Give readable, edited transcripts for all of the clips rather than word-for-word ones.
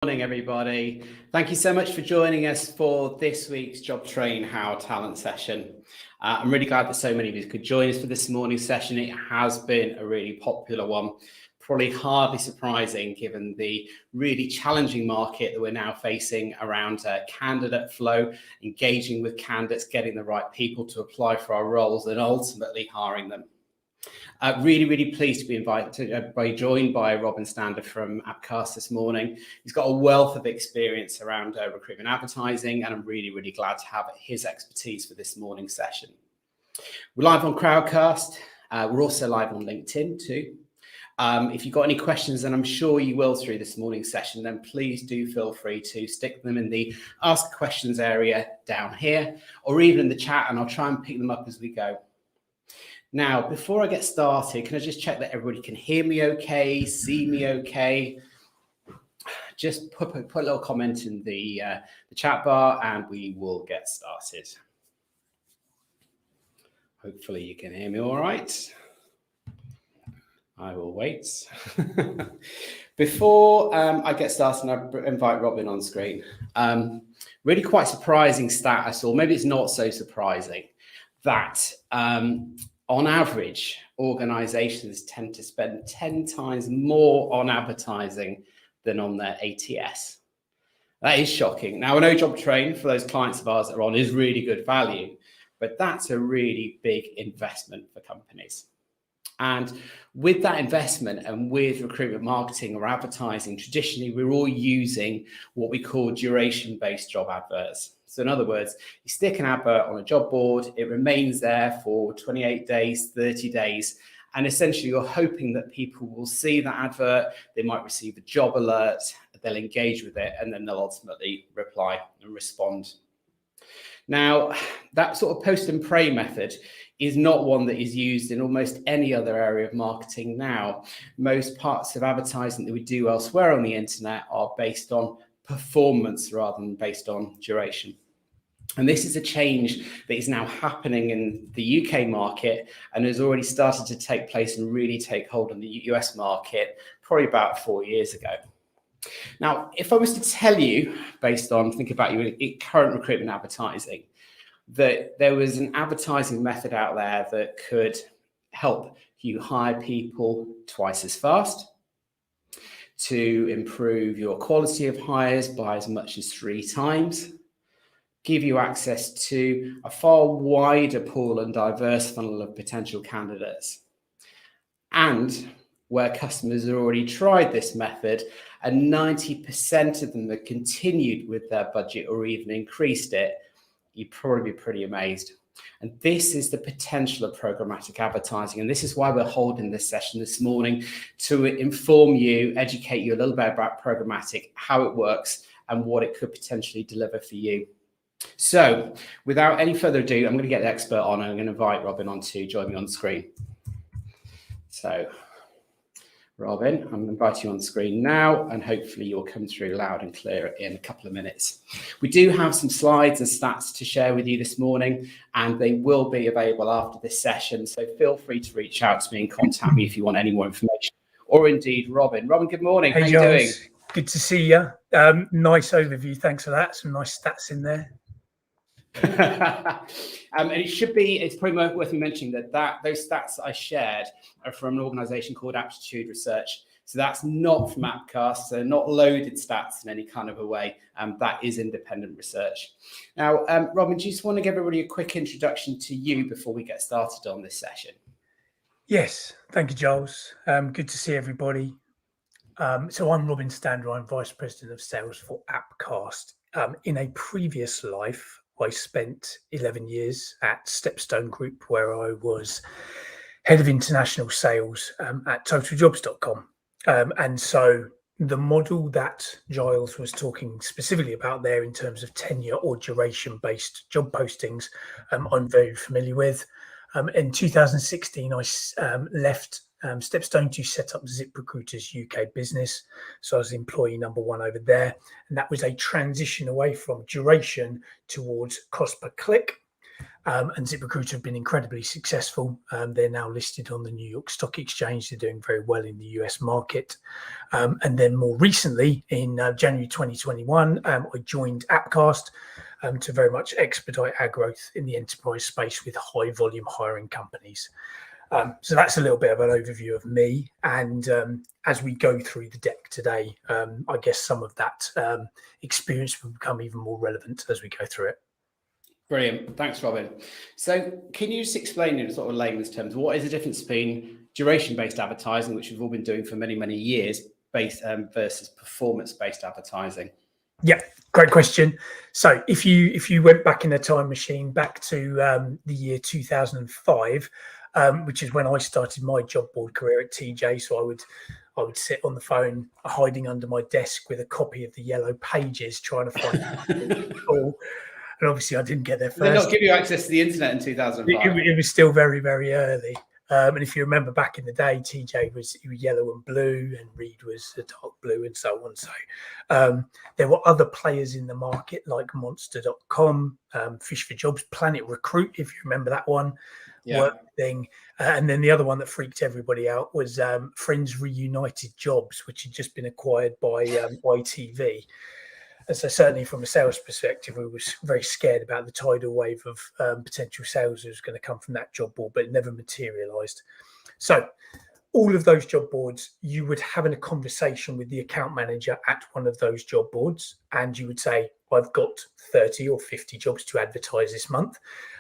Morning, everybody. Thank you so much for joining us for this week's Job Train How Talent session. I'm really glad that so many of you could join us for this morning's session. It has been a really popular one, probably hardly surprising given the really challenging market that we're now facing around candidate flow, engaging with candidates, getting the right people to apply for our roles and ultimately hiring them. Really pleased to be joined by Robin Stander from Appcast this morning. He's got a wealth of experience around recruitment advertising, and I'm really glad to have his expertise for this morning's session. We're live on Crowdcast. We're also live on LinkedIn too. If you've got any questions, and I'm sure you will through this morning's session, then please do feel free to stick them in the Ask Questions area down here, or even in the chat, and I'll try and pick them up as we go. Now, before I get started, can I just check that everybody can hear me okay, see me okay? Just put a little comment in the chat bar and we will get started. Hopefully you can hear me all right. I will wait. Before I get started, I invite Robin on screen. Really quite surprising stat I saw, maybe it's not so surprising, that on average, organizations tend to spend 10 times more on advertising than on their ATS. That is shocking. Now, I know Job Train, for those clients of ours that are on, is really good value, but that's a really big investment for companies. And with that investment and with recruitment marketing or advertising, traditionally, we're all using what we call duration-based job adverts. So in other words, you stick an advert on a job board, it remains there for 28 days, 30 days, and essentially you're hoping that people will see that advert, they might receive a job alert, they'll engage with it, and then they'll ultimately reply and respond. Now, that sort of post and pray method is not one that is used in almost any other area of marketing now. Most parts of advertising that we do elsewhere on the internet are based on performance rather than based on duration. And this is a change that is now happening in the UK market and has already started to take place and really take hold in the US market probably about 4 years ago. Now, if I was to tell you, based on think about your current recruitment advertising, that there was an advertising method out there that could help you hire people twice as fast, to improve your quality of hires by as much as 3 times, give you access to a far wider pool and diverse funnel of potential candidates, and where customers have already tried this method and 90% of them have continued with their budget or even increased it, you'd probably be pretty amazed. And this is the potential of programmatic advertising. And this is why we're holding this session this morning, to inform you, educate you a little bit about programmatic, how it works, and what it could potentially deliver for you. So without any further ado, I'm going to get the expert on. I'm going to invite Robin on to join me on the screen. So Robin, I'm going to invite you on the screen now, and hopefully you'll come through loud and clear in a couple of minutes. We do have some slides and stats to share with you this morning, and they will be available after this session. So feel free to reach out to me and contact me if you want any more information, or indeed Robin. Robin, good morning. Hey, how Giles. You doing? Good to see you. Nice overview. Thanks for that. Some nice stats in there. And it's probably worth mentioning that those stats that I shared are from an organization called Aptitude Research. So that's not from Appcast, so not loaded stats in any kind of a way. That is independent research. Now, Robin, do you just want to give everybody a quick introduction to you before we get started on this session? Yes, thank you, Giles. Good to see everybody. So I'm Robin Stander. I'm Vice President of Sales for Appcast. In a previous life, I spent 11 years at Stepstone Group, where I was head of international sales at totaljobs.com. And so the model that Giles was talking specifically about there in terms of tenure or duration-based job postings, I'm very familiar with. In 2016, I left Stepstone to set up ZipRecruiter's UK business. So I was employee number 1 over there. And that was a transition away from duration towards cost per click. And ZipRecruiter have been incredibly successful. They're now listed on the New York Stock Exchange. They're doing very well in the US market. And then more recently, in January 2021, I joined Appcast to very much expedite our growth in the enterprise space with high volume hiring companies. So that's a little bit of an overview of me. And as we go through the deck today, I guess some of that experience will become even more relevant as we go through it. Brilliant. Thanks, Robin. So can you just explain in sort of layman's terms, what is the difference between duration-based advertising, which we've all been doing for many, many years, versus performance-based advertising? Yeah, great question. So if you went back in a time machine back to the year 2005, which is when I started my job board career at TJ, so I would sit on the phone, hiding under my desk with a copy of the Yellow Pages, trying to find a call. And obviously, I didn't get there first. Did they not give you access to the internet in 2005? It was still very, very early. And if you remember back in the day, TJ was yellow and blue, and Reed was a dark blue, and so on. So there were other players in the market like Monster.com, Fish for Jobs, Planet Recruit, if you remember that one. Yeah. Work thing. And then the other one that freaked everybody out was Friends Reunited Jobs, which had just been acquired by YTV. And so certainly from a sales perspective, we were very scared about the tidal wave of potential sales that was going to come from that job board, but it never materialized. So all of those job boards, you would have a conversation with the account manager at one of those job boards, and you would say, I've got 30 or 50 jobs to advertise this month.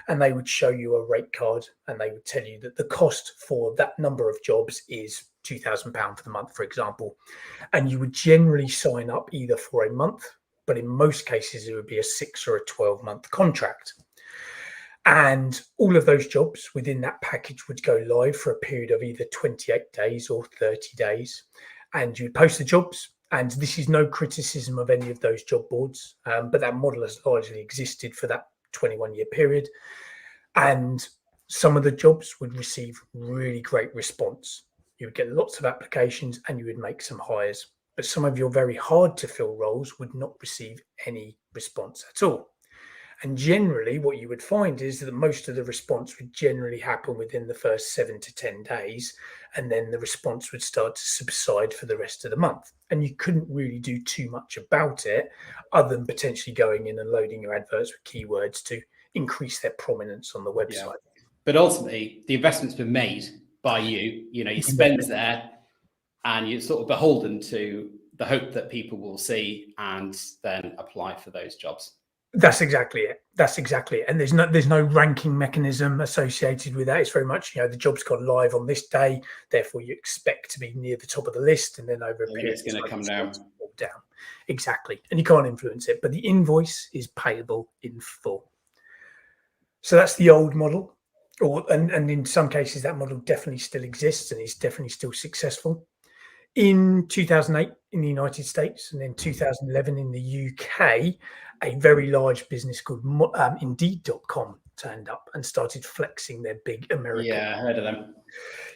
And they would show you a rate card, and they would tell you that the cost for that number of jobs is £2,000 for the month, for example. And you would generally sign up either for a month, but in most cases, it would be a 6 or a 12-month contract. And all of those jobs within that package would go live for a period of either 28 days or 30 days. And you would post the jobs. And this is no criticism of any of those job boards, but that model has largely existed for that 21-year period. And some of the jobs would receive really great response. You would get lots of applications and you would make some hires. But some of your very hard to fill roles would not receive any response at all. And generally what you would find is that most of the response would generally happen within the first 7 to 10 days. And then the response would start to subside for the rest of the month. And you couldn't really do too much about it other than potentially going in and loading your adverts with keywords to increase their prominence on the website. Yeah. But ultimately, the investment's been made by you. You know, you spend there, and you're sort of beholden to the hope that people will see and then apply for those jobs. That's exactly it. That's exactly it. And there's no ranking mechanism associated with that. It's very much, the job's gone live on this day, therefore you expect to be near the top of the list, and then over a period it's going to come down. Exactly. And you can't influence it, but the invoice is payable in full. So that's the old model. And in some cases, that model definitely still exists and is definitely still successful. In 2008 in the United States and in 2011 in the UK, a very large business called Indeed.com turned up and started flexing their big American. Yeah, I heard of them.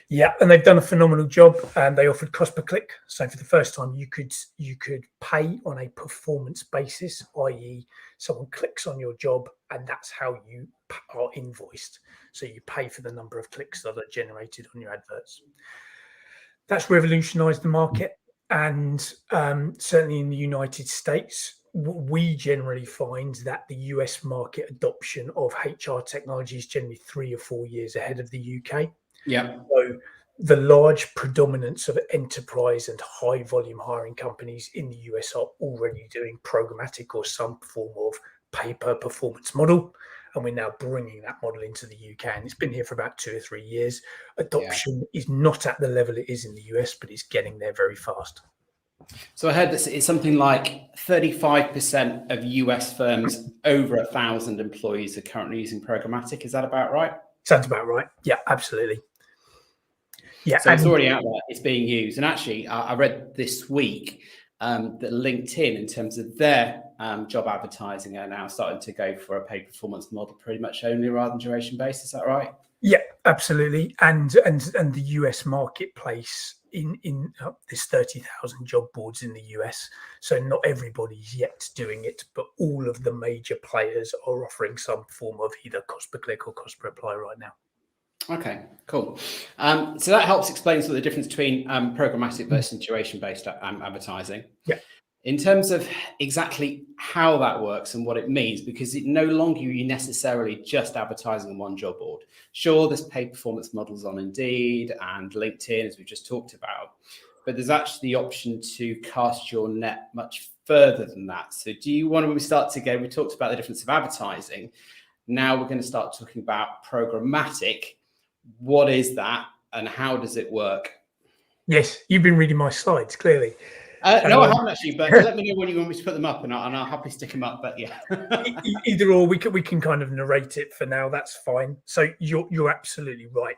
Yeah, and they've done a phenomenal job. And they offered cost per click. So for the first time, you could pay on a performance basis, i.e., someone clicks on your job, and that's how you are invoiced. So you pay for the number of clicks that are generated on your adverts. That's revolutionized the market. And certainly in the United States, we generally find that the US market adoption of HR technology is generally 3 or 4 years ahead of the UK. Yeah. So the large predominance of enterprise and high volume hiring companies in the US are already doing programmatic or some form of pay-per performance model. And we're now bringing that model into the UK, and it's been here for about 2 or 3 years. Adoption is not at the level it is in the US, but it's getting there very fast. So I heard that it's something like 35% of US firms over 1,000 employees are currently using programmatic. Is that about right? Sounds about right. Yeah, absolutely. Yeah. So it's already out there. It's being used. And actually, I read this week that LinkedIn, in terms of their job advertising, are now starting to go for a paid performance model pretty much only rather than duration based. Is that right? Yeah, absolutely. And the US marketplace there's 30,000 job boards in the US, so not everybody's yet doing it, but all of the major players are offering some form of either cost per click or cost per apply right now. Okay, cool. So that helps explain sort of the difference between programmatic versus situation-based advertising. Yeah. In terms of exactly how that works and what it means, because it no longer you necessarily just advertising on one job board. Sure, there's paid performance models on Indeed and LinkedIn, as we just talked about, but there's actually the option to cast your net much further than that. So do you want to, when we start to go, we talked about the difference of advertising. Now we're going to start talking about programmatic. What is that and how does it work? Yes, you've been reading my slides, clearly. No, I haven't actually, but let me know when you want me to put them up and I'll happily stick them up, but yeah. Either or, we can kind of narrate it for now, that's fine. So you're absolutely right.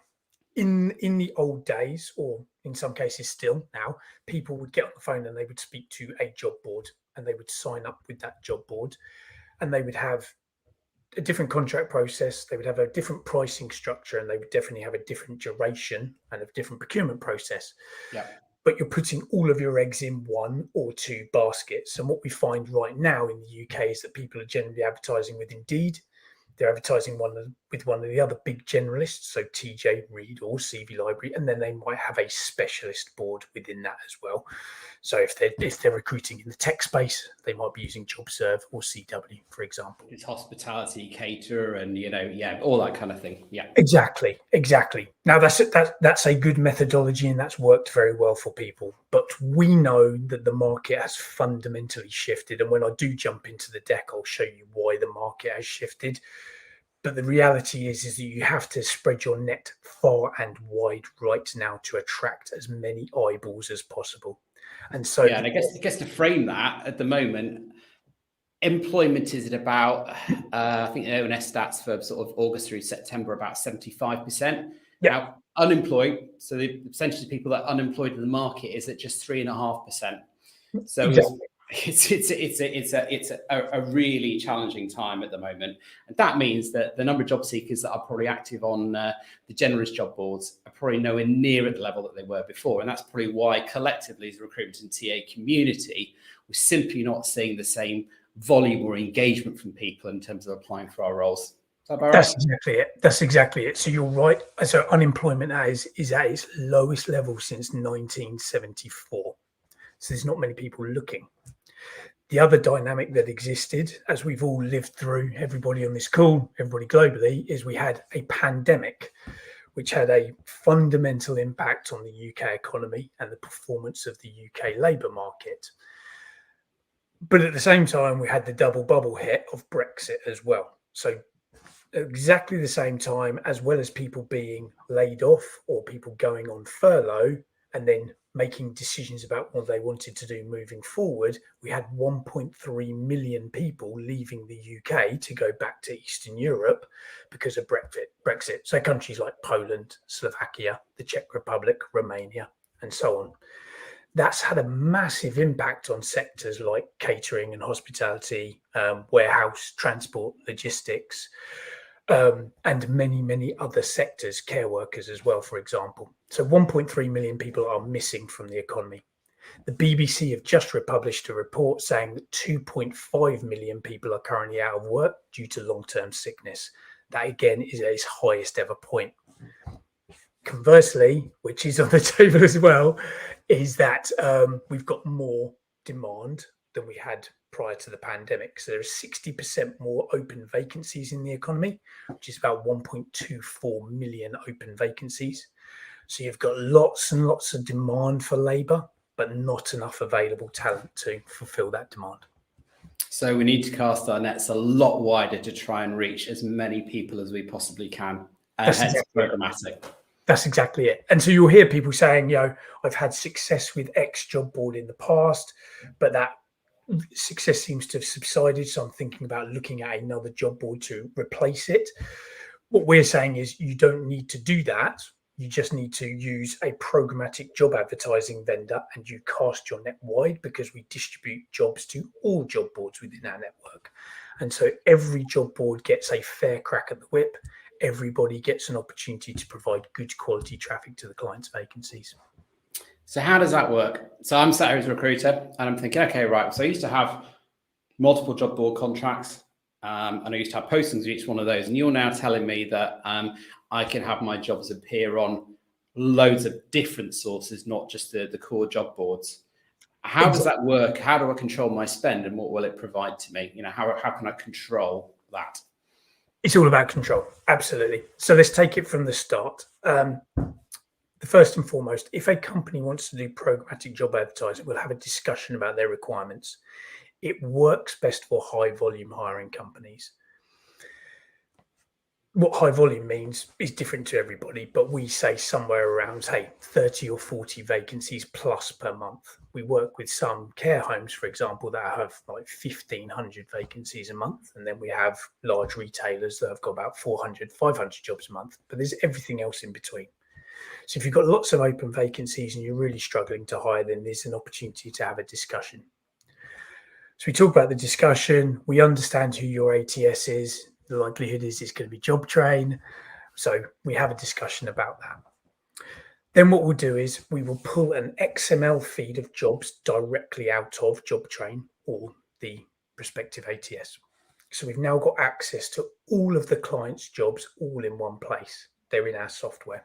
In the old days, or in some cases still now, people would get on the phone and they would speak to a job board and they would sign up with that job board and they would have a different contract process, they would have a different pricing structure, and they would definitely have a different duration and a different procurement process. Yeah. But you're putting all of your eggs in one or two baskets. And what we find right now in the UK is that people are generally advertising with Indeed. They're advertising with one of the other big generalists, so TJ, Reed, or CV Library, and then they might have a specialist board within that as well. So if they're recruiting in the tech space, they might be using JobServe or CW, for example. It's hospitality, caterer, and all that kind of thing. Yeah, exactly. Now that's a good methodology, and that's worked very well for people. But we know that the market has fundamentally shifted, and when I do jump into the deck, I'll show you why the market has shifted. But the reality is that you have to spread your net far and wide right now to attract as many eyeballs as possible. And so, yeah, and I guess to frame that at the moment, employment is at about, I think the ONS stats for sort of August through September, about 75%. Yeah. Now, unemployed, so the percentage of people that are unemployed in the market is at just 3.5%. So exactly. it's a really challenging time at the moment, and that means that the number of job seekers that are probably active on the generous job boards are probably nowhere near at the level that they were before, and that's probably why collectively as a recruitment and TA community, we're simply not seeing the same volume or engagement from people in terms of applying for our roles. That's exactly it. So you're right. So unemployment is at its lowest level since 1974. So there's not many people looking. The other dynamic that existed, as we've all lived through, everybody on this call, everybody globally, is we had a pandemic, which had a fundamental impact on the UK economy and the performance of the UK labour market. But at the same time, we had the double bubble hit of Brexit as well. So exactly the same time, as well as people being laid off or people going on furlough and then making decisions about what they wanted to do moving forward, we had 1.3 million people leaving the UK to go back to Eastern Europe because of Brexit. So countries like Poland, Slovakia, the Czech Republic, Romania, and so on. That's had a massive impact on sectors like catering and hospitality, warehouse, transport, logistics, and many, many other sectors, care workers as well, for example. So 1.3 million people are missing from the economy. The BBC have just republished a report saying that 2.5 million people are currently out of work due to long-term sickness. That, again, is at its highest ever point. Conversely, which is on the table as well, is that we've got more demand than we had prior to the pandemic. So there are 60% more open vacancies in the economy, which is about 1.24 million open vacancies. So you've got lots and lots of demand for labour, but not enough available talent to fulfil that demand. So we need to cast our nets a lot wider to try and reach as many people as we possibly can. And hence programmatic. That's exactly it. And so you'll hear people saying, I've had success with X job board in the past, but that success seems to have subsided. So I'm thinking about looking at another job board to replace it. What we're saying is you don't need to do that. You just need to use a programmatic job advertising vendor and you cast your net wide, because we distribute jobs to all job boards within our network. And so every job board gets a fair crack at the whip. Everybody gets an opportunity to provide good quality traffic to the client's vacancies. So how does that work? So I'm sat here as a recruiter and I'm thinking, okay, right. So I used to have multiple job board contracts, and I used to have postings of each one of those. And you're now telling me that I can have my jobs appear on loads of different sources, not just the core job boards. How does that work? How do I control my spend, and what will it provide to me? How can I control that? It's all about control. Absolutely. So let's take it from the start. The first and foremost, if a company wants to do programmatic job advertising, we'll have a discussion about their requirements. It works best for high volume hiring companies. What high volume means is different to everybody, but we say somewhere around, 30 or 40 vacancies plus per month. We work with some care homes, for example, that have like 1,500 vacancies a month. And then we have large retailers that have got about 400, 500 jobs a month, but there's everything else in between. So if you've got lots of open vacancies and you're really struggling to hire, then there's an opportunity to have a discussion. So we talk about the discussion, we understand who your ATS is, the likelihood is it's going to be JobTrain. So we have a discussion about that. Then what we'll do is we will pull an XML feed of jobs directly out of JobTrain or the respective ATS. So we've now got access to all of the client's jobs all in one place. They're in our software.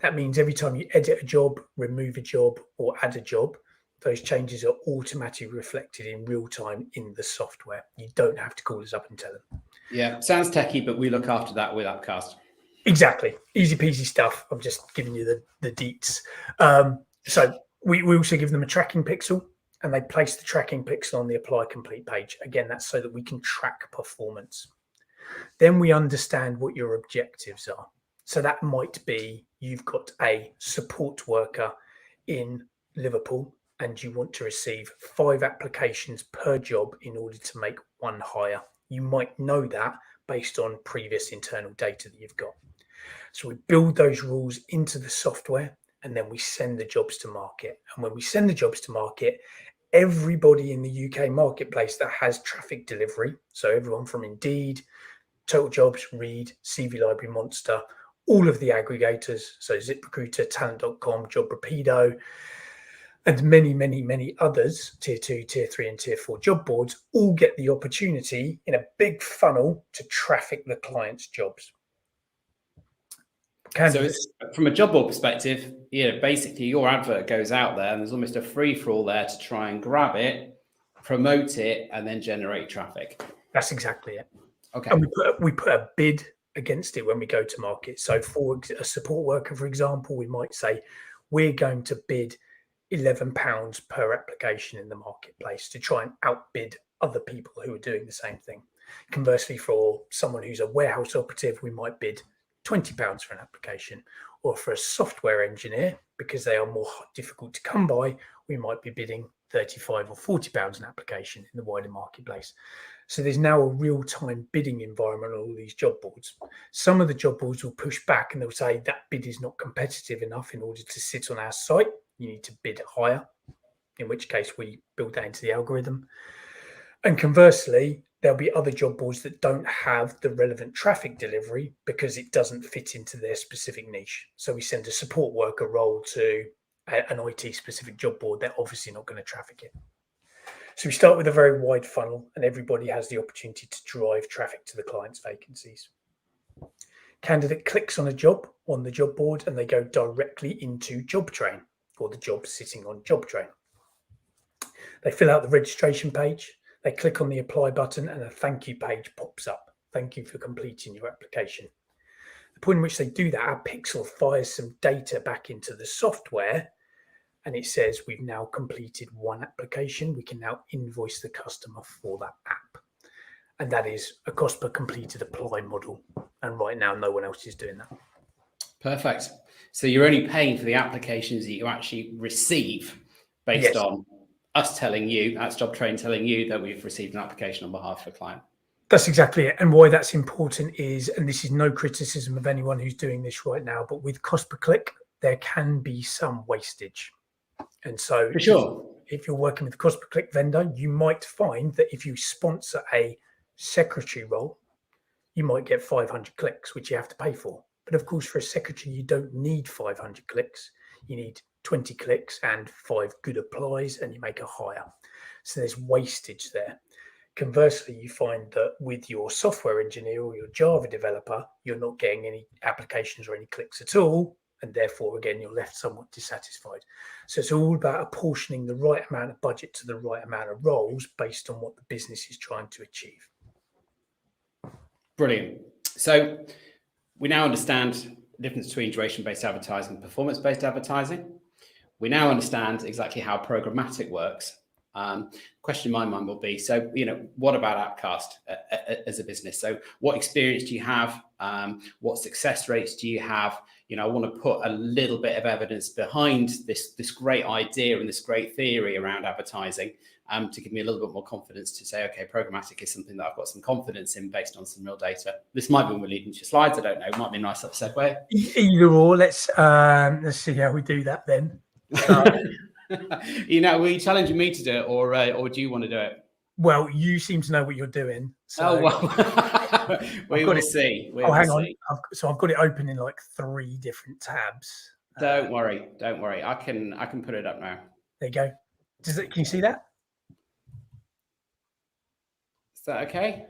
That means every time you edit a job, remove a job, or add a job, those changes are automatically reflected in real time in the software. You don't have to call us up and tell them. Yeah, sounds techie, but we look after that with Appcast. Exactly. Easy peasy stuff. I'm just giving you the deets. So we also give them a tracking pixel, and they place the tracking pixel on the apply complete page. Again, that's so that we can track performance. Then we understand what your objectives are. So that might be you've got a support worker in Liverpool and you want to receive 5 applications per job in order to make one hire. You might know that based on previous internal data that you've got. So we build those rules into the software and then we send the jobs to market. And when we send the jobs to market, everybody in the UK marketplace that has traffic delivery, so everyone from Indeed, Total Jobs, Reed, CV Library, Monster, all of the aggregators, so ZipRecruiter, Talent.com, JobRapido, and many, many, many others, tier 2, tier 3, and tier 4 job boards, all get the opportunity in a big funnel to traffic the client's jobs. Candidates. So from a job board perspective, basically your advert goes out there and there's almost a free-for-all there to try and grab it, promote it, and then generate traffic. That's exactly it. Okay. And we put a bid against it when we go to market. So for a support worker, for example, we might say we're going to bid £11 per application in the marketplace to try and outbid other people who are doing the same thing. Conversely, for someone who's a warehouse operative, we might bid £20 for an application. Or for a software engineer, because they are more difficult to come by, we might be bidding £35 or £40 an application in the wider marketplace. So there's now a real-time bidding environment on all these job boards. Some of the job boards will push back and they'll say that bid is not competitive enough in order to sit on our site. You need to bid higher, in which case we build that into the algorithm. And conversely, there'll be other job boards that don't have the relevant traffic delivery because it doesn't fit into their specific niche. So we send a support worker role to an IT specific job board. They're obviously not going to traffic it. So we start with a very wide funnel and everybody has the opportunity to drive traffic to the client's vacancies. Candidate clicks on a job on the job board and they go directly into JobTrain or the job sitting on JobTrain. They fill out the registration page, they click on the apply button and a thank you page pops up. Thank you for completing your application. The point in which they do that, our pixel fires some data back into the software and it says we've now completed one application. We can now invoice the customer for that app. And that is a cost per completed apply model. And right now, no one else is doing that. Perfect. So you're only paying for the applications that you actually receive based on us telling you, that's JobTrain telling you that we've received an application on behalf of a client. That's exactly it. And why that's important is, and this is no criticism of anyone who's doing this right now, but with cost per click, there can be some wastage. And so for sure, if you're working with a cost per click vendor, you might find that if you sponsor a secretary role, you might get 500 clicks, which you have to pay for. But of course, for a secretary, you don't need 500 clicks. You need 20 clicks and 5 good applies, and you make a hire. So there's wastage there. Conversely, you find that with your software engineer or your Java developer, you're not getting any applications or any clicks at all. And therefore, again, you're left somewhat dissatisfied. So it's all about apportioning the right amount of budget to the right amount of roles based on what the business is trying to achieve. Brilliant. So we now understand the difference between duration-based advertising and performance-based advertising. We now understand exactly how programmatic works. Question in my mind will be, so, what about Appcast as a business? So what experience do you have? What success rates do you have? I want to put a little bit of evidence behind this great idea and this great theory around advertising to give me a little bit more confidence to say, okay, programmatic is something that I've got some confidence in based on some real data. This might be when we're leading to slides. I don't know. It might be a nice segue. Either or. Let's see how we do that then. Were you challenging me to do it, or do you want to do it? Well, you seem to know what you're doing. So we will see. Hang on. I've got it open in like 3 different tabs. Don't worry. I can put it up now. There you go. Can you see that? Is that okay?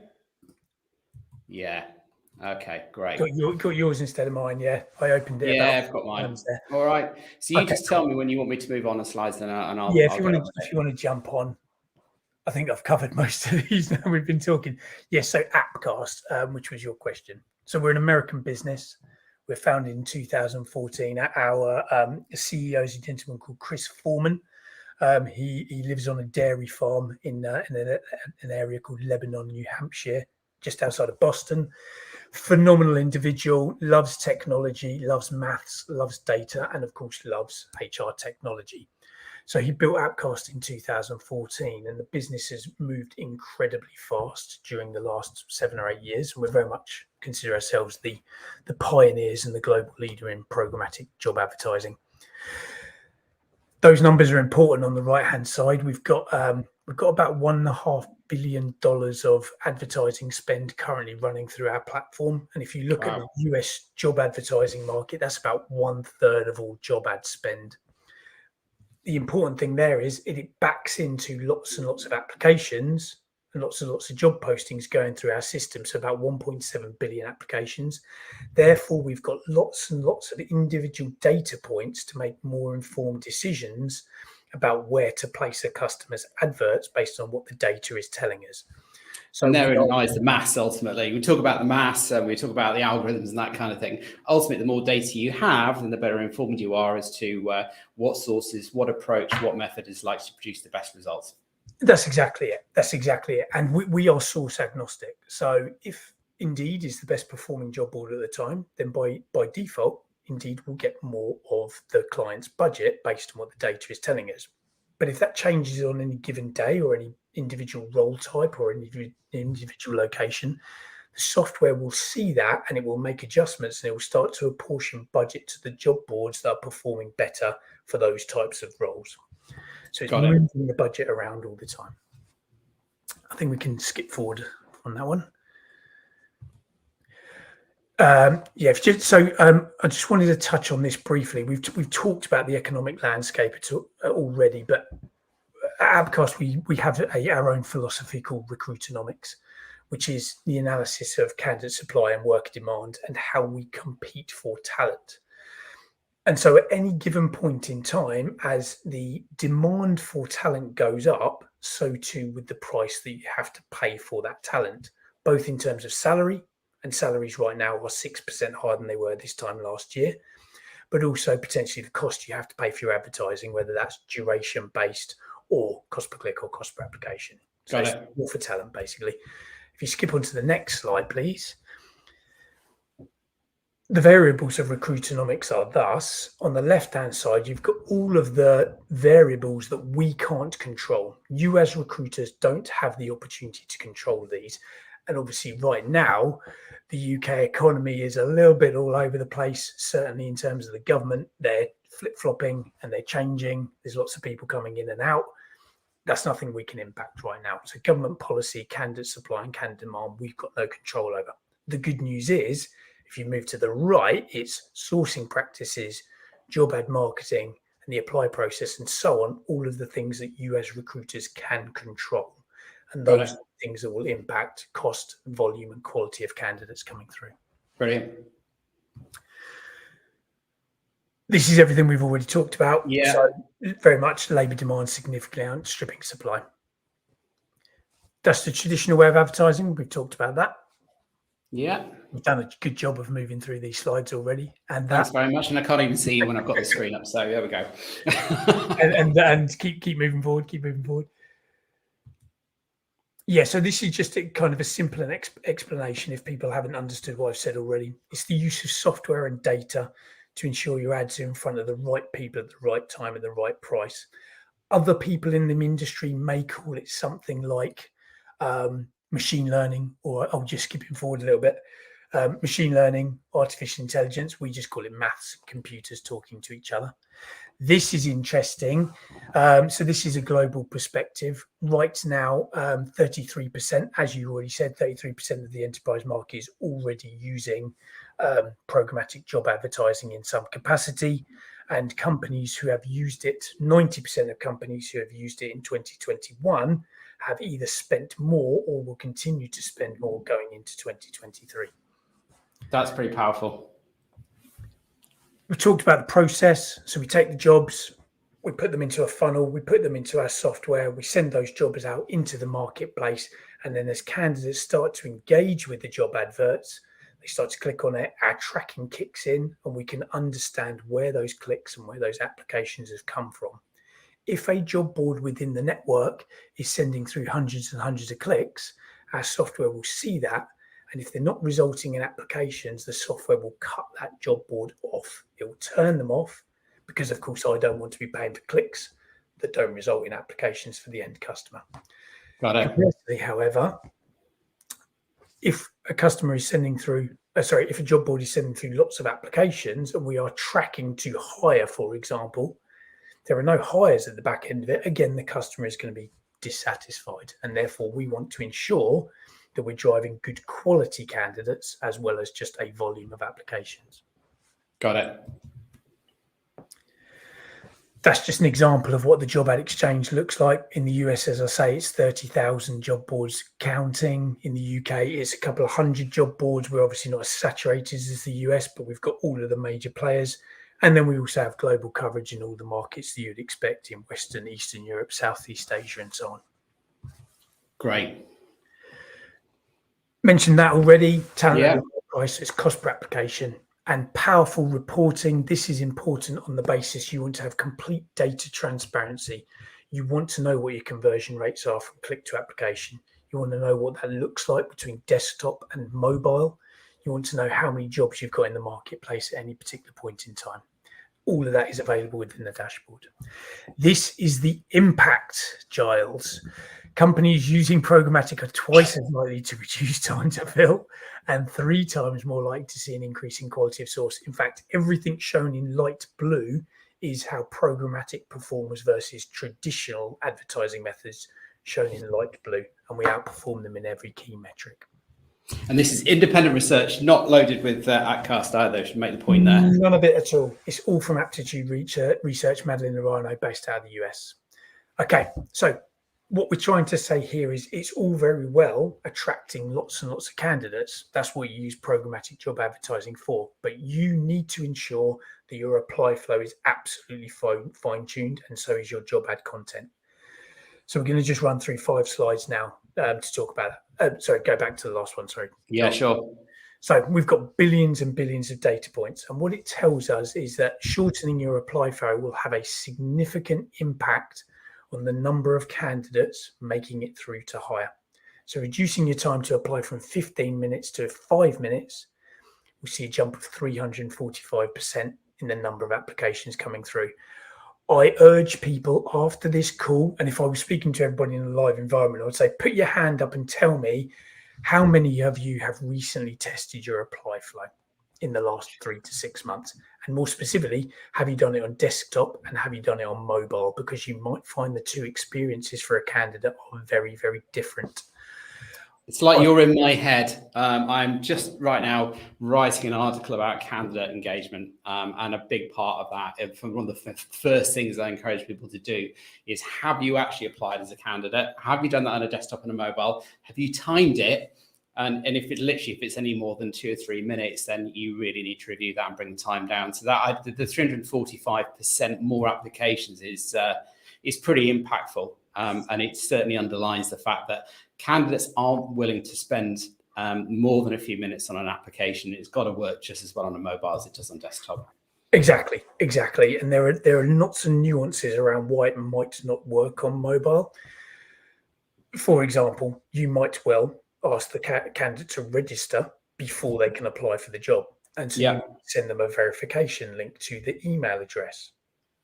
Yeah. Okay, great. Got yours instead of mine, yeah. I opened it. Yeah, I've got mine. All right. So you just tell me when you want me to move on the slides, then I'll. Yeah, if you want to jump on, I think I've covered most of these now. We've been talking. Yes, so Appcast, which was your question. So we're an American business. We're founded in 2014. Our CEO is a gentleman called Chris Foreman. He lives on a dairy farm in an area called Lebanon, New Hampshire, just outside of Boston. Phenomenal individual, loves technology, loves maths, loves data, and of course loves HR technology. So he built Appcast in 2014, and the business has moved incredibly fast during the last 7 or 8 years. And we very much consider ourselves the pioneers and the global leader in programmatic job advertising. Those numbers are important on the right-hand side. We've got about $1.5 billion of advertising spend currently running through our platform. And if you look at the US job advertising market, that's about 1/3 of all job ad spend. The important thing there is it backs into lots and lots of applications and lots of job postings going through our system. So about 1.7 billion applications. Therefore, we've got lots and lots of individual data points to make more informed decisions about where to place a customer's adverts based on what the data is telling us. So and therein lies the maths, ultimately. We talk about the maths and we talk about the algorithms and that kind of thing. Ultimately, the more data you have, then the better informed you are as to what sources, what approach, what method is likely to produce the best results. That's exactly it. And we are source agnostic. So if Indeed is the best performing job board at the time, then by default, Indeed will get more of the client's budget based on what the data is telling us. But if that changes on any given day or any individual role type or any individual location, the software will see that and it will make adjustments, and it will start to apportion budget to the job boards that are performing better for those types of roles. So it's moving the budget around all the time. I think we can skip forward on that one. I just wanted to touch on this briefly. We've talked about the economic landscape already, but at Appcast we have our own philosophy called Recruitonomics, which is the analysis of candidate supply and worker demand and how we compete for talent. And so at any given point in time, as the demand for talent goes up, so too with the price that you have to pay for that talent, both in terms of salary, and salaries right now are 6% higher than they were this time last year, but also potentially the cost you have to pay for your advertising, whether that's duration based or cost per click or cost per application. So it's more for talent, basically. If you skip on to the next slide, please. The variables of Recruitonomics are thus, on the left-hand side, you've got all of the variables that we can't control. You as recruiters don't have the opportunity to control these. And obviously right now, the UK economy is a little bit all over the place, certainly in terms of the government. They're flip-flopping and they're changing. There's lots of people coming in and out. That's nothing we can impact right now. So government policy, candidate supply and candidate demand, we've got no control over. The good news is, if you move to the right, it's sourcing practices, job ad marketing, and the apply process and so on, all of the things that you as recruiters can control. And those are things that will impact cost, volume, and quality of candidates coming through. Brilliant. This is everything we've already talked about. Yeah. So very much labour demand significantly outstripping supply. That's the traditional way of advertising. We've talked about that. Yeah. We've done a good job of moving through these slides already. And thanks very much. And I can't even see you when I've got the screen up. So there we go. and keep moving forward. Keep moving forward. Yeah, so this is just kind of a simple explanation if people haven't understood what I've said already. It's the use of software and data to ensure your ads are in front of the right people at the right time at the right price. Other people in the industry may call it something like machine learning, or I'll just skipping forward a little bit. Machine learning, artificial intelligence, we just call it maths and computers talking to each other. This is interesting. So this is a global perspective. Right now, 33%, as you already said, 33% of the enterprise market is already using programmatic job advertising in some capacity. And companies who have used it, 90% of companies who have used it in 2021 have either spent more or will continue to spend more going into 2023. That's pretty powerful. We talked about the process. So we take the jobs, we put them into a funnel, we put them into our software, we send those jobs out into the marketplace. And then as candidates start to engage with the job adverts, they start to click on it, our tracking kicks in, and we can understand where those clicks and where those applications have come from. If a job board within the network is sending through hundreds and hundreds of clicks, our software will see that. And if they're not resulting in applications, the software will cut that job board off. It will turn them off because, of course, I don't want to be paying for clicks that don't result in applications for the end customer. Got it. Conversely, however, if a customer is sending through, if a job board is sending through lots of applications and we are tracking to hire, for example, there are no hires at the back end of it. Again, the customer is going to be dissatisfied. And therefore, we want to ensure that we're driving good quality candidates as well as just a volume of applications. Got it. That's just an example of what the job ad exchange looks like. In the US, as I say, it's 30,000 job boards counting. In the UK, it's a couple of hundred job boards. We're obviously not as saturated as the US, but we've got all of the major players. And then we also have global coverage in all the markets that you'd expect in Western, Eastern Europe, Southeast Asia, and so on. Great. Mentioned that already. Talent price is cost per application. And powerful reporting. This is important on the basis you want to have complete data transparency. You want to know what your conversion rates are from click to application. You want to know what that looks like between desktop and mobile. You want to know how many jobs you've got in the marketplace at any particular point in time. All of that is available within the dashboard. This is the impact, Giles. Companies using programmatic are twice as likely to reduce time to fill and 3 times more likely to see an increase in quality of source. In fact, everything shown in light blue is how programmatic performs versus traditional advertising methods shown in light blue, and we outperform them in every key metric. And this is independent research, not loaded with Appcast either. I should make the point there. None of it at all. It's all from Aptitude Research, Madeline Arano, based out of the US. Okay, so what we're trying to say here is it's all very well attracting lots and lots of candidates. That's what you use programmatic job advertising for. But you need to ensure that your apply flow is absolutely fine-tuned, and so is your job ad content. So we're going to just run through 5 slides now to talk about that. Go back to the last one. Sorry. Yeah, sure. So we've got billions and billions of data points. And what it tells us is that shortening your apply flow will have a significant impact on the number of candidates making it through to hire. So reducing your time to apply from 15 minutes to 5 minutes, we see a jump of 345% in the number of applications coming through. I urge people after this call, and if I was speaking to everybody in a live environment, I would say, put your hand up and tell me how many of you have recently tested your apply flow in the last 3 to 6 months. And more specifically, have you done it on desktop and have you done it on mobile? Because you might find the 2 experiences for a candidate are very, very different. It's like you're in my head. I'm just right now writing an article about candidate engagement, and a big part of that, from one of the first things I encourage people to do, is have you actually applied as a candidate? Have you done that on a desktop and a mobile? Have you timed it? And if it's any more than 2 or 3 minutes, then you really need to review that and bring the time down. So that the 345% more applications is pretty impactful. And it certainly underlines the fact that candidates aren't willing to spend more than a few minutes on an application. It's got to work just as well on a mobile as it does on desktop. Exactly. And there are lots of nuances around why it might not work on mobile. For example, you might well ask the candidate to register before they can apply for the job, and so you send them a verification link to the email address.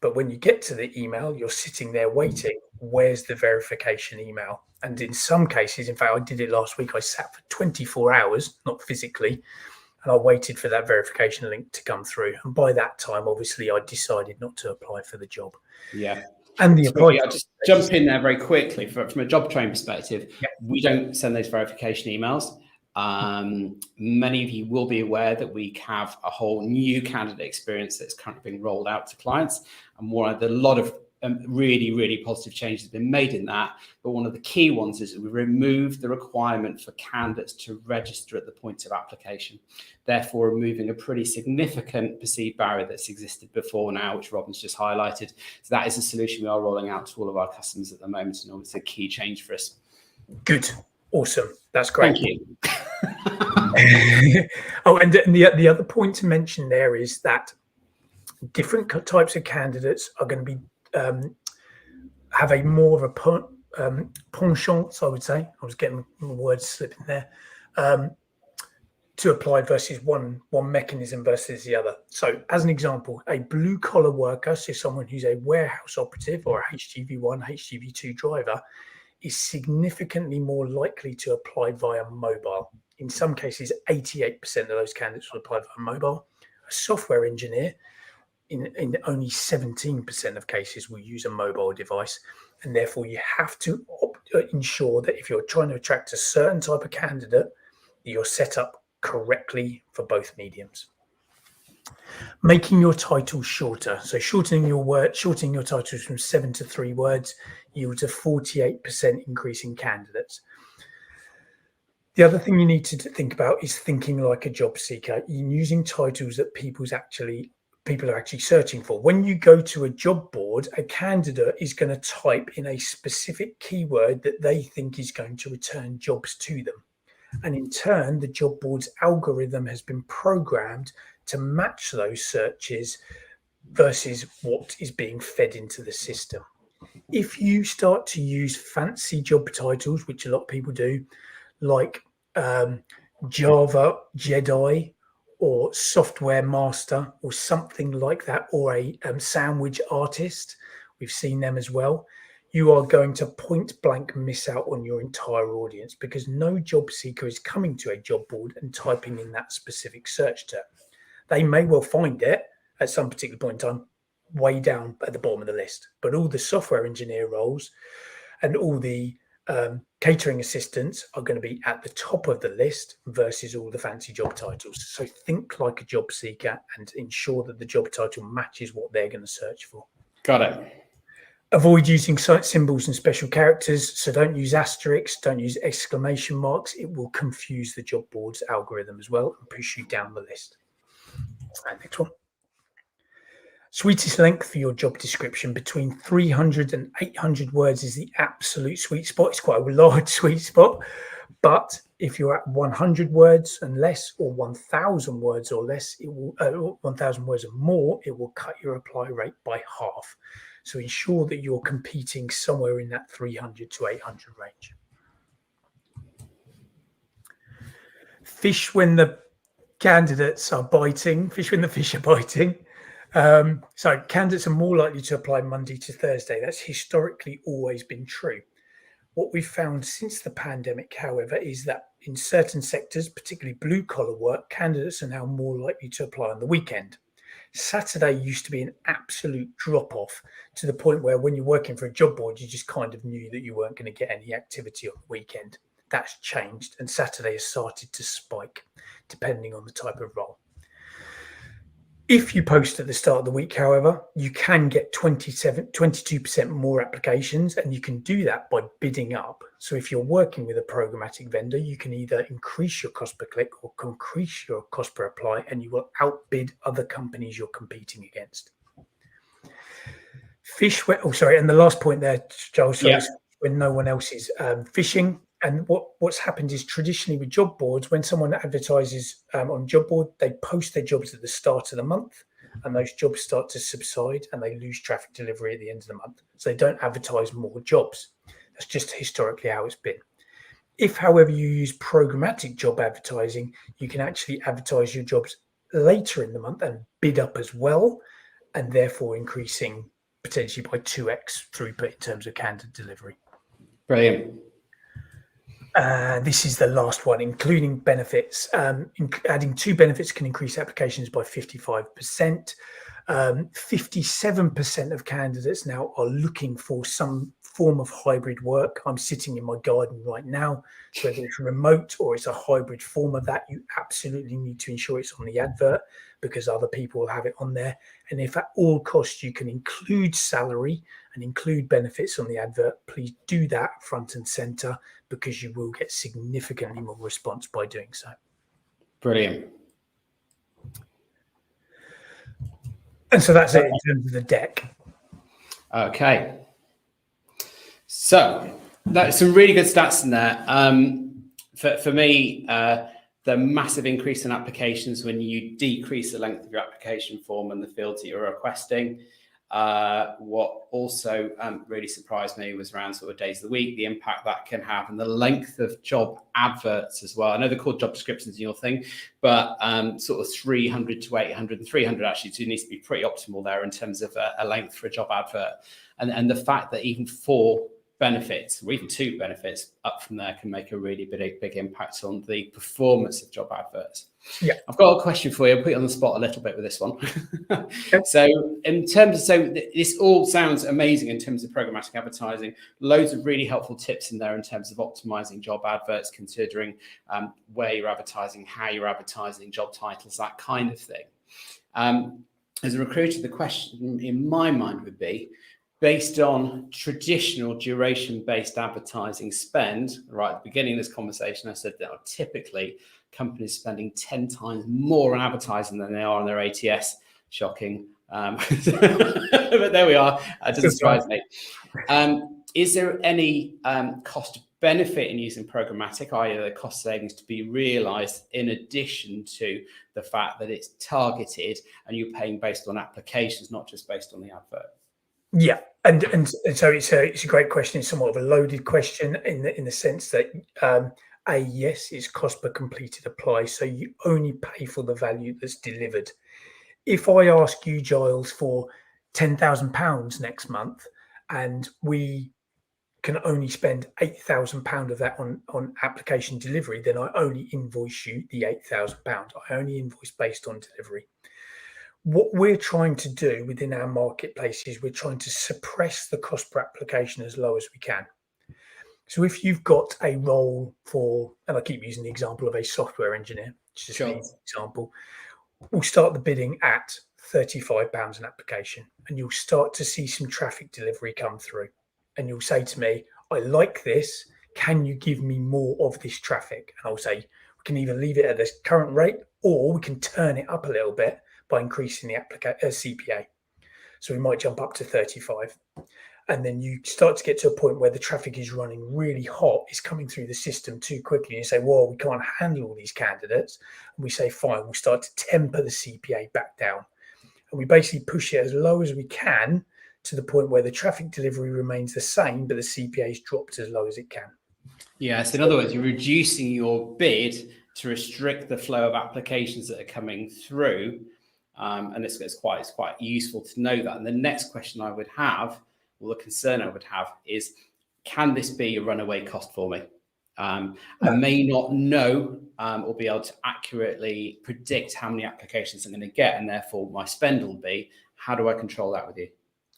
But when you get to the email, you're sitting there waiting. Where's the verification email? And in some cases, in fact, I did it last week. I sat for 24 hours, not physically, and I waited for that verification link to come through. And by that time, obviously, I decided not to apply for the job. Yeah. And I'll just jump in there very quickly. From a job train perspective, we don't send those verification emails. Many of you will be aware that we have a whole new candidate experience that's currently being rolled out to clients, and a lot of really, really positive changes have been made in that. But one of the key ones is that we removed the requirement for candidates to register at the point of application, therefore removing a pretty significant perceived barrier that's existed before now, which Robin's just highlighted. So that is a solution we are rolling out to all of our customers at the moment, and it's a key change for us. Good. Awesome. That's great. Thank you. Oh, and the other point to mention there is that different types of candidates are going to be have a more of a penchant, I would say. I was getting words slipping there. To apply versus one mechanism versus the other. So as an example, a blue collar worker, so someone who's a warehouse operative or a HGV1, HGV2 driver, is significantly more likely to apply via mobile. In some cases, 88% of those candidates will apply via mobile. A software engineer, in only 17% of cases, will use a mobile device. And therefore, you have to ensure that if you're trying to attract a certain type of candidate, you're set up correctly for both mediums. Making your title shorter. So shortening your titles from 7 to 3 words yields a 48% increase in candidates. The other thing you need to think about is thinking like a job seeker, using titles that people are actually searching for. When you go to a job board, a candidate is going to type in a specific keyword that they think is going to return jobs to them. And in turn, the job board's algorithm has been programmed to match those searches versus what is being fed into the system. If you start to use fancy job titles, which a lot of people do, like Java Jedi or software master or something like that, or a sandwich artist, we've seen them as well, you are going to point blank miss out on your entire audience, because no job seeker is coming to a job board and typing in that specific search term. They may well find it at some particular point in time way down at the bottom of the list, but all the software engineer roles and all the catering assistants are going to be at the top of the list versus all the fancy job titles. So think like a job seeker and ensure that the job title matches what they're going to search for. Got it. Avoid using symbols and special characters. So don't use asterisks, don't use exclamation marks. It will confuse the job board's algorithm as well and push you down the list. And next one. Sweetest length for your job description. Between 300 and 800 words is the absolute sweet spot. It's quite a large sweet spot. But if you're at 100 words and less, or 1,000 words or less, it will 1,000 words or more, it will cut your apply rate by half. So ensure that you're competing somewhere in that 300 to 800 range. Fish when the candidates are biting. Fish when the fish are biting. So candidates are more likely to apply Monday to Thursday. That's historically always been true. What we've found since the pandemic, however, is that in certain sectors, particularly blue-collar work, candidates are now more likely to apply on the weekend. Saturday used to be an absolute drop-off, to the point where when you're working for a job board, you just kind of knew that you weren't going to get any activity on the weekend. That's changed, and Saturday has started to spike depending on the type of role. If you post at the start of the week, however, you can get 22% more applications, and you can do that by bidding up. So if you're working with a programmatic vendor, you can either increase your cost per click or increase your cost per apply, and you will outbid other companies you're competing against. And the last point there, Joel, is when no one else is fishing. And what's happened is traditionally with job boards, when someone advertises on a job board, they post their jobs at the start of the month, and those jobs start to subside and they lose traffic delivery at the end of the month. So they don't advertise more jobs. That's just historically how it's been. If, however, you use programmatic job advertising, you can actually advertise your jobs later in the month and bid up as well, and therefore increasing potentially by 2x throughput in terms of candidate delivery. Brilliant. This is the last one, including benefits. Adding 2 benefits can increase applications by 55%. 57% of candidates now are looking for some form of hybrid work. I'm sitting in my garden right now, so whether it's remote or it's a hybrid form of that, you absolutely need to ensure it's on the advert, because other people will have it on there. And if at all costs you can include salary and include benefits on the advert, please do that front and center, because you will get significantly more response by doing so. Brilliant. And so that's it in terms of the deck. Okay. So that's some really good stats in there. For me, the massive increase in applications when you decrease the length of your application form and the fields that you're requesting. What also really surprised me was around sort of days of the week, the impact that can have, and the length of job adverts as well. I know they're called job descriptions in your thing, but sort of 300 to 800 and 300 actually needs to be pretty optimal there in terms of a length for a job advert. And the fact that even 4 benefits or even 2 benefits up from there can make a really big impact on the performance of job adverts. Yeah, I've got a question for you. I'll put you on the spot a little bit with this one. So in terms of, this all sounds amazing in terms of programmatic advertising, loads of really helpful tips in there in terms of optimizing job adverts, considering where you're advertising, how you're advertising, job titles, that kind of thing. As a recruiter, the question in my mind would be, based on traditional duration-based advertising spend, right at the beginning of this conversation, I said that typically companies spending 10 times more on advertising than they are on their ATS. Shocking. But there we are. It doesn't surprise me. Is there any cost benefit in using programmatic, i.e. the cost savings to be realized in addition to the fact that it's targeted and you're paying based on applications, not just based on the advert? Yeah, and so it's a great question. It's somewhat of a loaded question in the sense that yes, it's cost per completed apply, so you only pay for the value that's delivered. If I ask you, Giles, for £10,000 next month, and we can only spend £8,000 of that on application delivery, then I only invoice you the £8,000. I only invoice based on delivery. What we're trying to do within our marketplace is we're trying to suppress the cost per application as low as we can. So if you've got a role for, and I keep using the example of a software engineer, just an example, we'll start the bidding at £35 an application, and you'll start to see some traffic delivery come through. And you'll say to me, I like this. Can you give me more of this traffic? And I'll say, we can either leave it at this current rate, or we can turn it up a little bit by increasing the CPA. So we might jump up to 35. And then you start to get to a point where the traffic is running really hot, it's coming through the system too quickly. And you say, well, we can't handle all these candidates. And we say, fine, we'll start to temper the CPA back down. And we basically push it as low as we can to the point where the traffic delivery remains the same, but the CPA is dropped as low as it can. Yes, in other words, you're reducing your bid to restrict the flow of applications that are coming through. And it's quite useful to know that. And the next question I would have, or the concern I would have, is, can this be a runaway cost for me? I may not know or be able to accurately predict how many applications I'm going to get, and therefore my spend will be. How do I control that with you?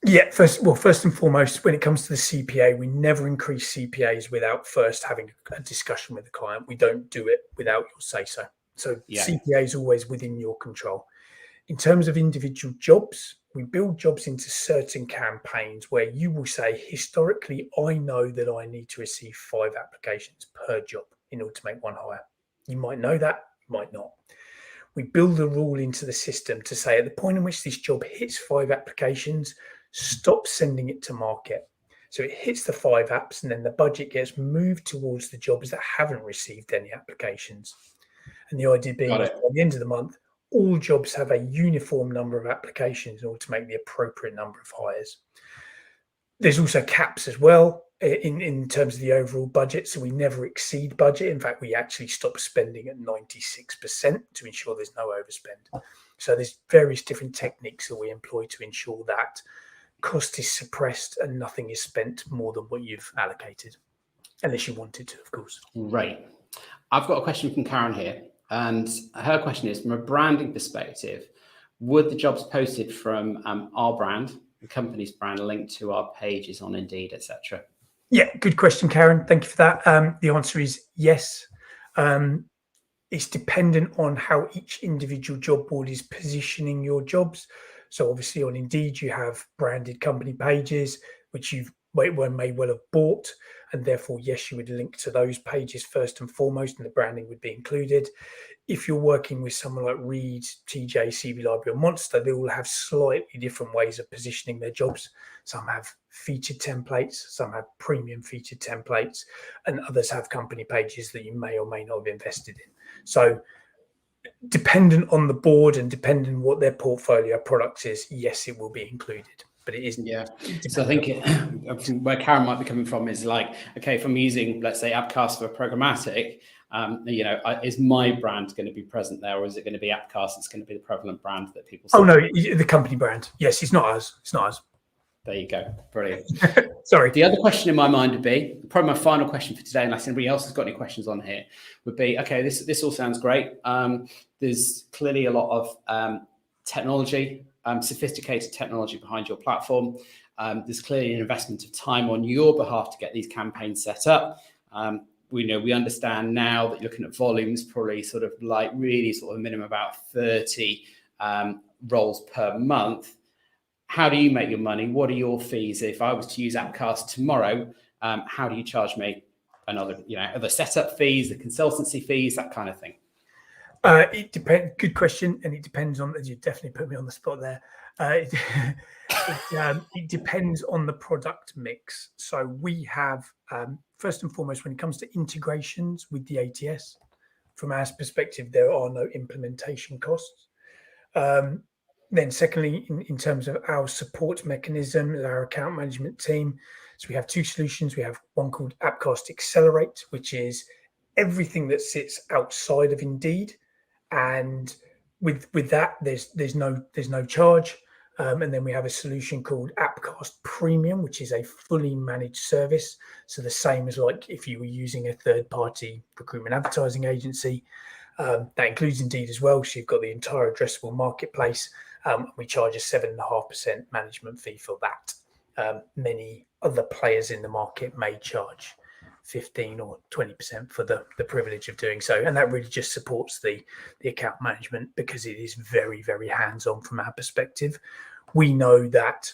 Yeah, first and foremost, when it comes to the CPA, we never increase CPAs without first having a discussion with the client. We don't do it without your say so. So Yeah. CPA is always within your control. In terms of individual jobs, we build jobs into certain campaigns where you will say, historically, I know that I need to receive 5 applications per job in order to make one hire. You might know that, might not. We build a rule into the system to say at the point in which this job hits 5 applications, stop sending it to market. So it hits the 5 apps and then the budget gets moved towards the jobs that haven't received any applications. And the idea being Got is it. by the end of the month, all jobs have a uniform number of applications in order to make the appropriate number of hires. There's also caps as well in terms of the overall budget. So we never exceed budget. In fact, we actually stop spending at 96% to ensure there's no overspend. So there's various different techniques that we employ to ensure that cost is suppressed and nothing is spent more than what you've allocated, unless you wanted to, of course. Right. I've got a question from Karen here. And her question is, from a branding perspective, would the jobs posted from our brand, the company's brand, linked to our pages on Indeed, etc.? Yeah, good question, Karen. Thank you for that. The answer is yes. It's dependent on how each individual job board is positioning your jobs. So obviously on Indeed, you have branded company pages, which you may well have bought. And therefore, yes, you would link to those pages first and foremost, and the branding would be included. If you're working with someone like Reed, TJ, CV Library, or Monster, they all have slightly different ways of positioning their jobs. Some have featured templates, some have premium featured templates, and others have company pages that you may or may not have invested in. So dependent on the board and depending on what their portfolio product is, yes, it will be included. But it is. Yeah. So I think where Karen might be coming from is like, okay, if I'm using, let's say, Appcast for programmatic, is my brand going to be present there, or is it going to be Appcast that's going to be the prevalent brand that people see? Oh, no, the company brand. Yes, it's not us. It's not us. There you go. Brilliant. Sorry. The other question in my mind would be, probably my final question for today, unless anybody else has got any questions on here, would be, okay, this all sounds great. There's clearly a lot of technology, sophisticated technology behind your platform. There's clearly an investment of time on your behalf to get these campaigns set up. We understand now that you're looking at volumes, probably sort of like really sort of a minimum about 30 roles per month. How do you make your money? What are your fees? If I was to use Appcast tomorrow, how do you charge me another, other setup fees, the consultancy fees, that kind of thing? It depends. Good question, and it depends on. You definitely put me on the spot there. It depends on the product mix. So we have first and foremost, when it comes to integrations with the ATS, from our perspective, there are no implementation costs. Then secondly, in terms of our support mechanism, our account management team, so we have 2 solutions. We have one called Appcast Accelerate, which is everything that sits outside of Indeed. And with that, there's no charge. And then we have a solution called Appcast Premium, which is a fully managed service. So the same as like if you were using a third-party recruitment advertising agency. That includes Indeed as well. So you've got the entire addressable marketplace. We charge a 7.5% management fee for that. Many other players in the market may charge 15 or 20% for the privilege of doing so. And that really just supports the account management because it is very, very hands-on from our perspective. We know that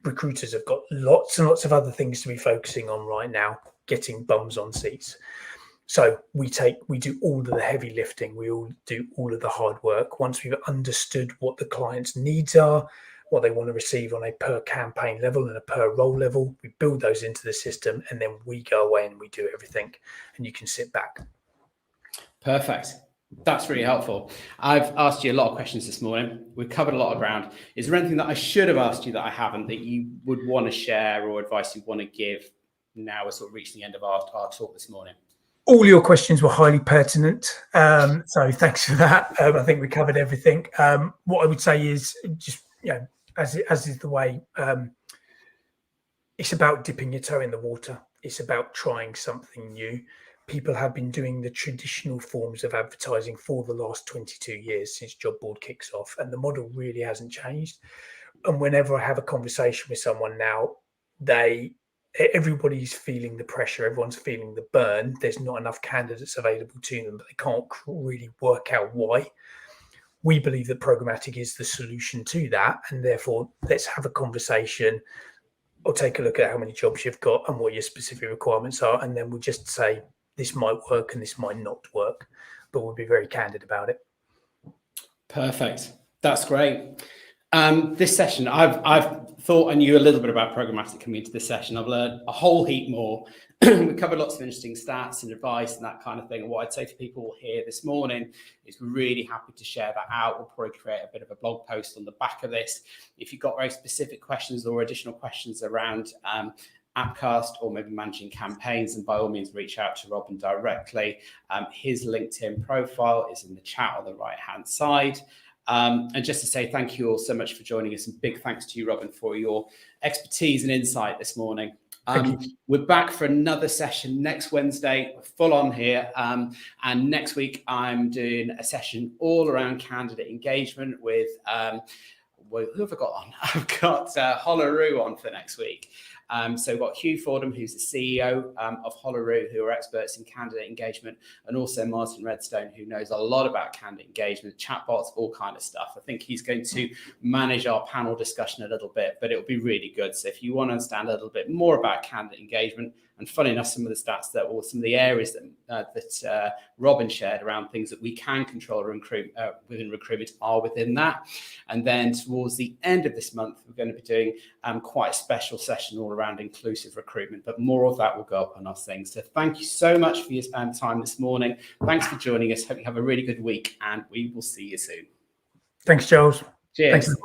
recruiters have got lots and lots of other things to be focusing on right now, getting bums on seats. So we do all of the heavy lifting. We all do all of the hard work. Once we've understood what the client's needs are, what they want to receive on a per campaign level and a per role level, we build those into the system, and then we go away and we do everything, and you can sit back. Perfect. That's really helpful. I've asked you a lot of questions this morning. We've covered a lot of ground. Is there anything that I should have asked you that I haven't, that you would want to share or advice you want to give now we're sort of reaching the end of our talk this morning? All your questions were highly pertinent. So thanks for that. I think we covered everything. What I would say is just, as is the way, it's about dipping your toe in the water. It's about trying something new. People have been doing the traditional forms of advertising for the last 22 years since job board kicks off, and the model really hasn't changed. And whenever I have a conversation with someone now, everybody's feeling the pressure, everyone's feeling the burn. There's not enough candidates available to them, but they can't really work out why. We believe that programmatic is the solution to that, and therefore let's have a conversation. Or take a look at how many jobs you've got and what your specific requirements are, and then we'll just say this might work and this might not work, but we'll be very candid about it. Perfect. That's great. This session, I've thought I knew a little bit about programmatic coming into this session. I've learned a whole heap more. We covered lots of interesting stats and advice and that kind of thing. And what I'd say for people here this morning is we're really happy to share that out. We'll probably create a bit of a blog post on the back of this. If you've got very specific questions or additional questions around Appcast or maybe managing campaigns, and by all means reach out to Robin directly. His LinkedIn profile is in the chat on the right hand side. And just to say thank you all so much for joining us, and big thanks to you, Robin, for your expertise and insight this morning. We're back for another session next Wednesday. We're full on here. And next week, I'm doing a session all around candidate engagement with, who have I got on? I've got Hollaroo on for next week. So we've got Hugh Fordham, who's the CEO of Hollaroo, who are experts in candidate engagement, and also Martin Redstone, who knows a lot about candidate engagement, chatbots, all kind of stuff. I think he's going to manage our panel discussion a little bit, but it'll be really good. So if you want to understand a little bit more about candidate engagement, and funny enough, some of the stats or some of the areas that Robin shared around things that we can control within recruitment are within that. And then towards the end of this month, we're going to be doing quite a special session all around inclusive recruitment, but more of that will go up on our things. So thank you so much for your time this morning. Thanks for joining us. Hope you have a really good week, and we will see you soon. Thanks, Charles. Cheers. Thanks.